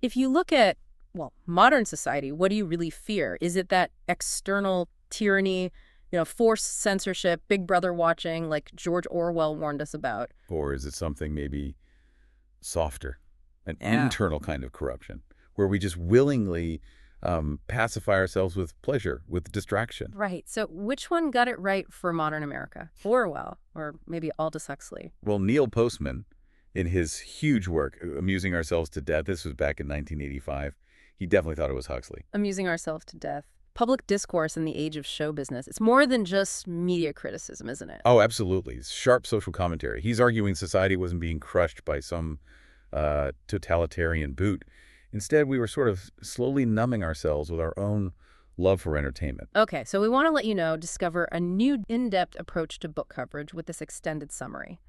If you look at, well, modern society, what do you really fear? Is it that external tyranny, forced censorship, Big Brother watching, like George Orwell warned us about? Or is it something maybe softer, an Yeah. internal kind of corruption, where we just willingly pacify ourselves with pleasure, with distraction? Right. So which one got it right for modern America? Orwell, or maybe Aldous Huxley? Well, Neil Postman, in his huge work, Amusing Ourselves to Death, this was back in 1985, he definitely thought it was Huxley. Amusing ourselves to death. Public discourse in the age of show business. It's more than just media criticism, isn't it? Oh, absolutely. Sharp social commentary. He's arguing society wasn't being crushed by some totalitarian boot. Instead, we were sort of slowly numbing ourselves with our own love for entertainment. Okay, so we want to let you know, discover a new in-depth approach to book coverage with this extended summary.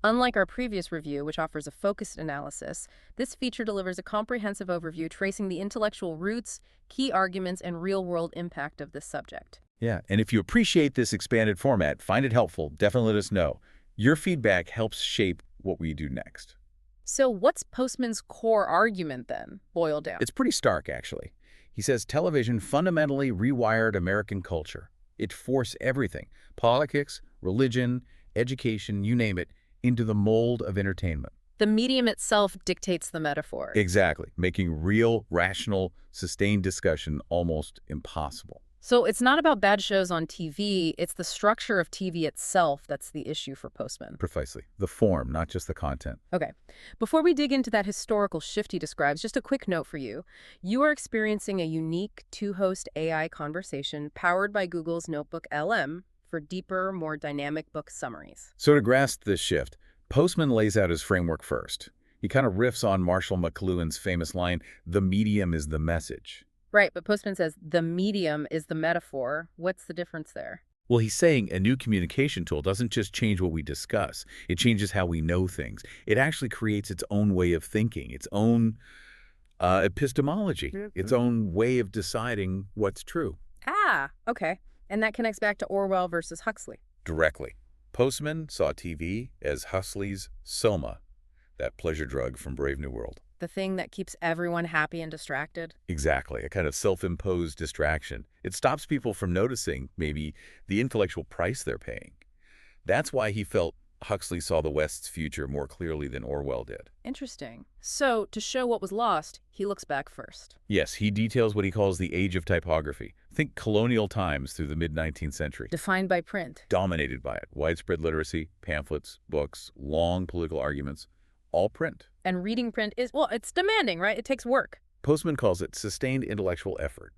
Unlike our previous review, which offers a focused analysis, this feature delivers a comprehensive overview tracing the intellectual roots, key arguments, and real-world impact of this subject. Yeah, and if you appreciate this expanded format, find it helpful, definitely let us know. Your feedback helps shape what we do next. So what's Postman's core argument then, boiled down? It's pretty stark, actually. He says television fundamentally rewired American culture. It forced everything, politics, religion, education, you name it, into the mold of entertainment. The medium itself dictates the metaphor. Exactly, making real, rational, sustained discussion almost impossible. So it's not about bad shows on TV, it's the structure of TV itself that's the issue for Postman. Precisely. The form, not just the content. Okay. Before we dig into that historical shift he describes, just a quick note for you. You are experiencing a unique two-host AI conversation powered by Google's NotebookLM for deeper, more dynamic book summaries. So to grasp this shift, Postman lays out his framework first. He kind of riffs on Marshall McLuhan's famous line, "The medium is the message." Right, but Postman says the medium is the metaphor. What's the difference there? Well, he's saying a new communication tool doesn't just change what we discuss. It changes how we know things. It actually creates its own way of thinking, its own epistemology, its own way of deciding what's true. Ah, okay. And that connects back to Orwell versus Huxley. Directly. Postman saw TV as Huxley's soma, that pleasure drug from Brave New World. The thing that keeps everyone happy and distracted. Exactly, a kind of self-imposed distraction. It stops people from noticing, maybe, the intellectual price they're paying. That's why he felt Huxley saw the West's future more clearly than Orwell did. Interesting. So, to show what was lost, he looks back first. Yes, he details what he calls the age of typography. Think colonial times through the mid-19th century. Defined by print. Dominated by it. Widespread literacy, pamphlets, books, long political arguments, all print. And reading print is, well, it's demanding, right? It takes work. Postman calls it sustained intellectual effort.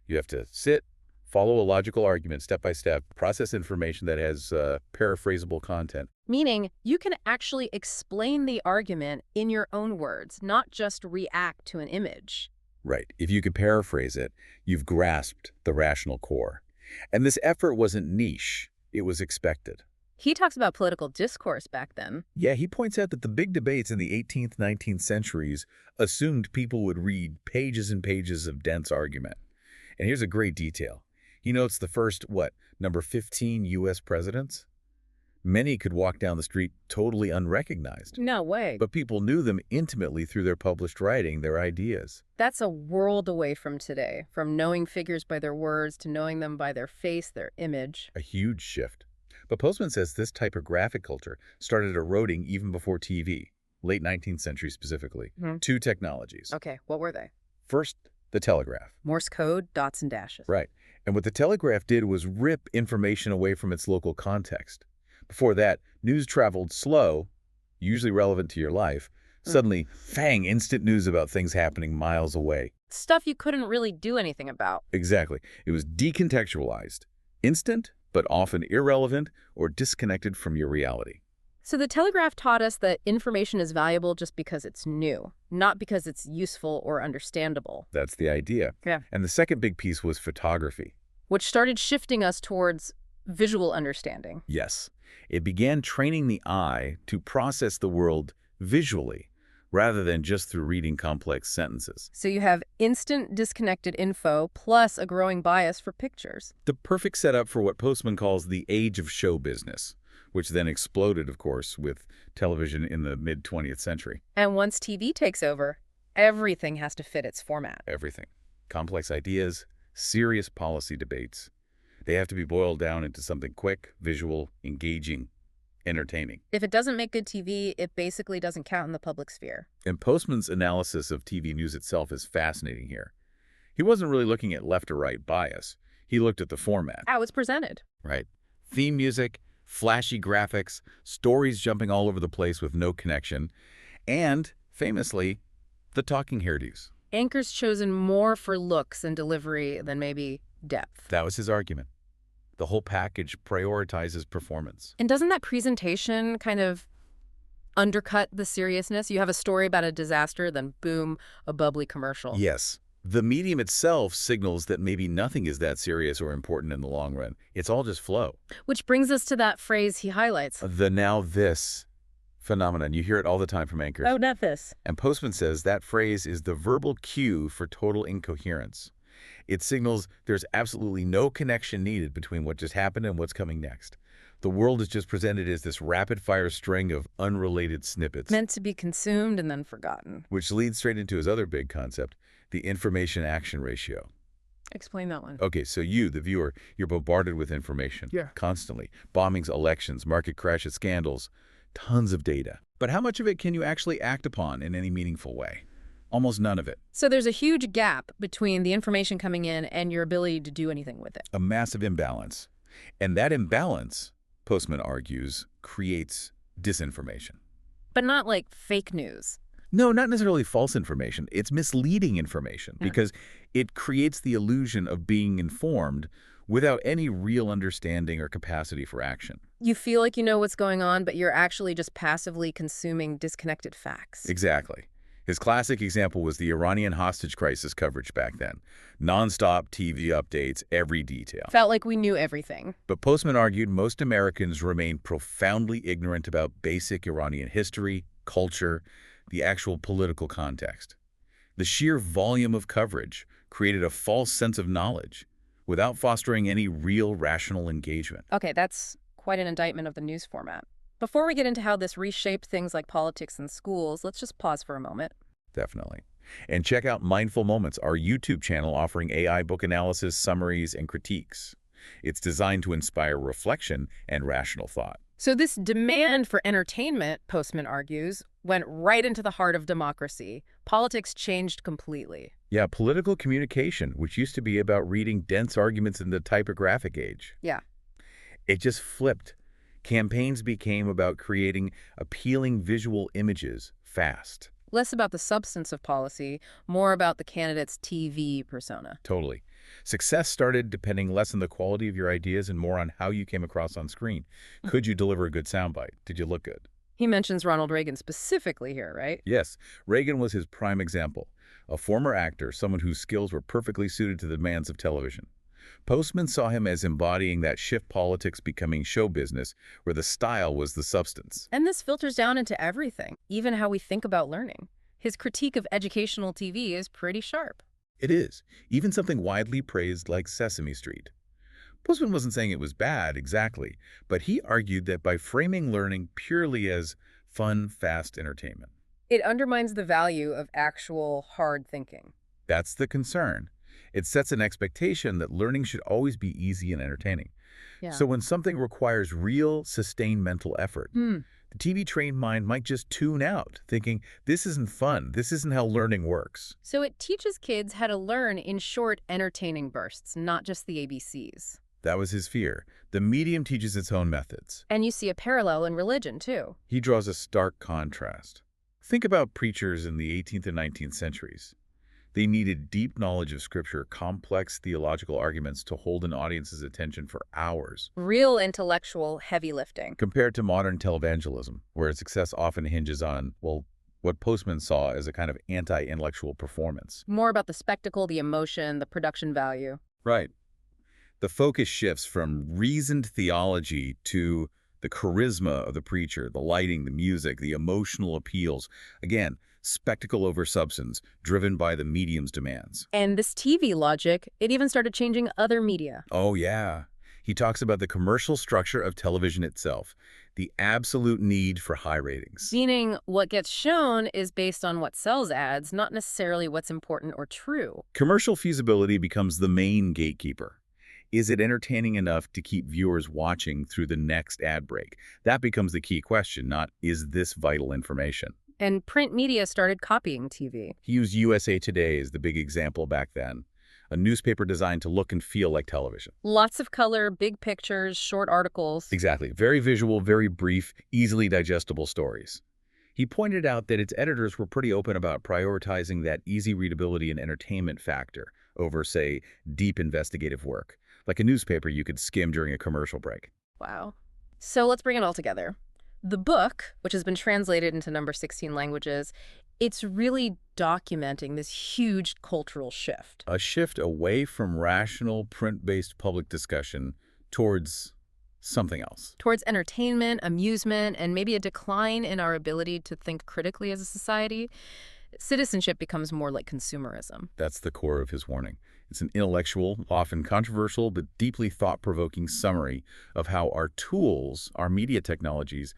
You have to sit, follow a logical argument step by step, process information that has paraphrasable content. Meaning, you can actually explain the argument in your own words, not just react to an image. Right. If you could paraphrase it, you've grasped the rational core. And this effort wasn't niche. It was expected. He talks about political discourse back then. Yeah, he points out that the big debates in the 18th, 19th centuries assumed people would read pages and pages of dense argument. And here's a great detail. He notes the first, number 15 U.S. presidents? Many could walk down the street totally unrecognized. No way. But people knew them intimately through their published writing, their ideas. That's a world away from today, from knowing figures by their words to knowing them by their face, their image. A huge shift. But Postman says this typographic culture started eroding even before TV, late 19th century specifically. Two technologies. Okay, what were they? First, the telegraph. Morse code, dots and dashes. Right. And what the telegraph did was rip information away from its local context. Before that, news traveled slow, usually relevant to your life. Suddenly, fang, instant news about things happening miles away. Stuff you couldn't really do anything about. Exactly. It was decontextualized. Instant, but often irrelevant or disconnected from your reality. So the telegraph taught us that information is valuable just because it's new, not because it's useful or understandable. That's the idea. Yeah. And the second big piece was photography. Which started shifting us towards visual understanding. Yes. It began training the eye to process the world visually, rather than just through reading complex sentences. So you have instant disconnected info plus a growing bias for pictures. The perfect setup for what Postman calls the age of show business, which then exploded, of course, with television in the mid-20th century. And once TV takes over, Everything has to fit its format. Everything. Complex ideas, serious policy debates. They have to be boiled down into something quick, visual, engaging, entertaining. If it doesn't make good TV, it basically doesn't count in the public sphere. And Postman's analysis of TV news itself is fascinating here. He wasn't really looking at left or right bias. He looked at the format. How it's presented. Right. Theme music, flashy graphics, stories jumping all over the place with no connection, and, famously, the talking hairdos. Anchors chosen more for looks and delivery than maybe depth. That was his argument. The whole package prioritizes performance. And doesn't that presentation kind of undercut the seriousness? You have a story about a disaster, then boom, a bubbly commercial. Yes. The medium itself signals that maybe nothing is that serious or important in the long run. It's all just flow. Which brings us to that phrase he highlights. The now this phenomenon. You hear it all the time from anchors. Oh, not this. And Postman says that phrase is the verbal cue for total incoherence. It signals there's absolutely no connection needed between what just happened and what's coming next. The world is just presented as this rapid-fire string of unrelated snippets. Meant to be consumed and then forgotten. Which leads straight into his other big concept, the information-action ratio. Explain that one. Okay, so you, the viewer, you're bombarded with information. Yeah. Constantly. Bombings, elections, market crashes, scandals, tons of data. But how much of it can you actually act upon in any meaningful way? Almost none of it. So there's a huge gap between the information coming in and your ability to do anything with it. A massive imbalance. And that imbalance, Postman argues, creates disinformation. But not like fake news. No, not necessarily false information. It's misleading information because it creates the illusion of being informed without any real understanding or capacity for action. You feel like you know what's going on, but you're actually just passively consuming disconnected facts. Exactly. His classic example was the Iranian hostage crisis coverage back then. Non-stop TV updates, every detail. Felt like we knew everything. But Postman argued most Americans remain profoundly ignorant about basic Iranian history, culture, the actual political context. The sheer volume of coverage created a false sense of knowledge without fostering any real rational engagement. Okay, that's quite an indictment of the news format. Before we get into how this reshaped things like politics and schools, let's just pause for a moment. Definitely. And check out Mindful Moments, our YouTube channel offering AI book analysis, summaries, and critiques. It's designed to inspire reflection and rational thought. So this demand for entertainment, Postman argues, went right into the heart of democracy. Politics changed completely. Yeah, political communication, which used to be about reading dense arguments in the typographic age. Yeah. It just flipped. Campaigns became about creating appealing visual images fast. Less about the substance of policy, more about the candidate's TV persona. Totally. Success started depending less on the quality of your ideas and more on how you came across on screen. Could you deliver a good soundbite? Did you look good? He mentions Ronald Reagan specifically here, right? Yes. Reagan was his prime example. A former actor, someone whose skills were perfectly suited to the demands of television. Postman saw him as embodying that shift politics becoming show business, where the style was the substance. And this filters down into everything, even how we think about learning. His critique of educational TV is pretty sharp. It is, even something widely praised like Sesame Street. Postman wasn't saying it was bad, exactly, but he argued that by framing learning purely as fun, fast entertainment. It undermines the value of actual hard thinking. That's the concern. It sets an expectation that learning should always be easy and entertaining. Yeah. So when something requires real, sustained mental effort, the TV-trained mind might just tune out, thinking, this isn't fun, this isn't how learning works. So it teaches kids how to learn in short, entertaining bursts, not just the ABCs. That was his fear. The medium teaches its own methods. And you see a parallel in religion, too. He draws a stark contrast. Think about preachers in the 18th and 19th centuries. They needed deep knowledge of Scripture, complex theological arguments to hold an audience's attention for hours. Real intellectual heavy lifting. Compared to modern televangelism, where success often hinges on, well, what Postman saw as a kind of anti-intellectual performance. More about the spectacle, the emotion, the production value. Right. The focus shifts from reasoned theology to the charisma of the preacher, the lighting, the music, the emotional appeals. Again, spectacle over substance, driven by the medium's demands. And this TV logic, it even started changing other media. Oh, yeah. He talks about the commercial structure of television itself, the absolute need for high ratings. Meaning what gets shown is based on what sells ads, not necessarily what's important or true. Commercial feasibility becomes the main gatekeeper. Is it entertaining enough to keep viewers watching through the next ad break? That becomes the key question, not is this vital information? And print media started copying TV. He used USA Today as the big example back then, a newspaper designed to look and feel like television. Lots of color, big pictures, short articles. Exactly. Very visual, very brief, easily digestible stories. He pointed out that its editors were pretty open about prioritizing that easy readability and entertainment factor over, say, deep investigative work, like a newspaper you could skim during a commercial break. Wow. So let's bring it all together. The book, which has been translated into number 16 languages, it's really documenting this huge cultural shift. A shift away from rational, print-based public discussion towards something else. Towards entertainment, amusement, and maybe a decline in our ability to think critically as a society. Citizenship becomes more like consumerism. That's the core of his warning. It's an intellectual, often controversial, but deeply thought-provoking summary of how our tools, our media technologies,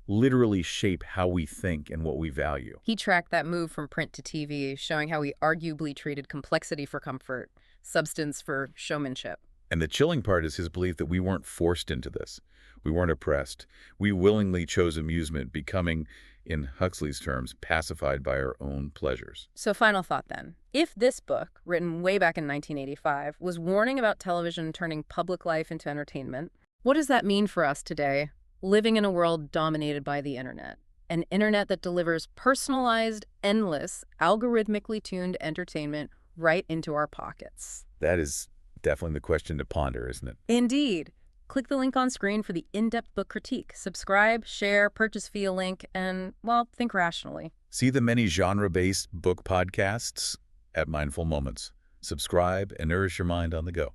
literally shape how we think and what we value. He tracked that move from print to TV, showing how we arguably traded complexity for comfort, substance for showmanship. And the chilling part is his belief that we weren't forced into this. We weren't oppressed. We willingly chose amusement, becoming, in Huxley's terms, pacified by our own pleasures. So final thought then. If this book, written way back in 1985, was warning about television turning public life into entertainment, what does that mean for us today, living in a world dominated by the internet? An internet that delivers personalized, endless, algorithmically tuned entertainment right into our pockets. That is definitely the question to ponder, isn't it? Indeed. Click the link on screen for the in-depth book critique. Subscribe, share, purchase via link, and, well, think rationally. See the many genre-based book podcasts at Mindful Moments. Subscribe and nourish your mind on the go.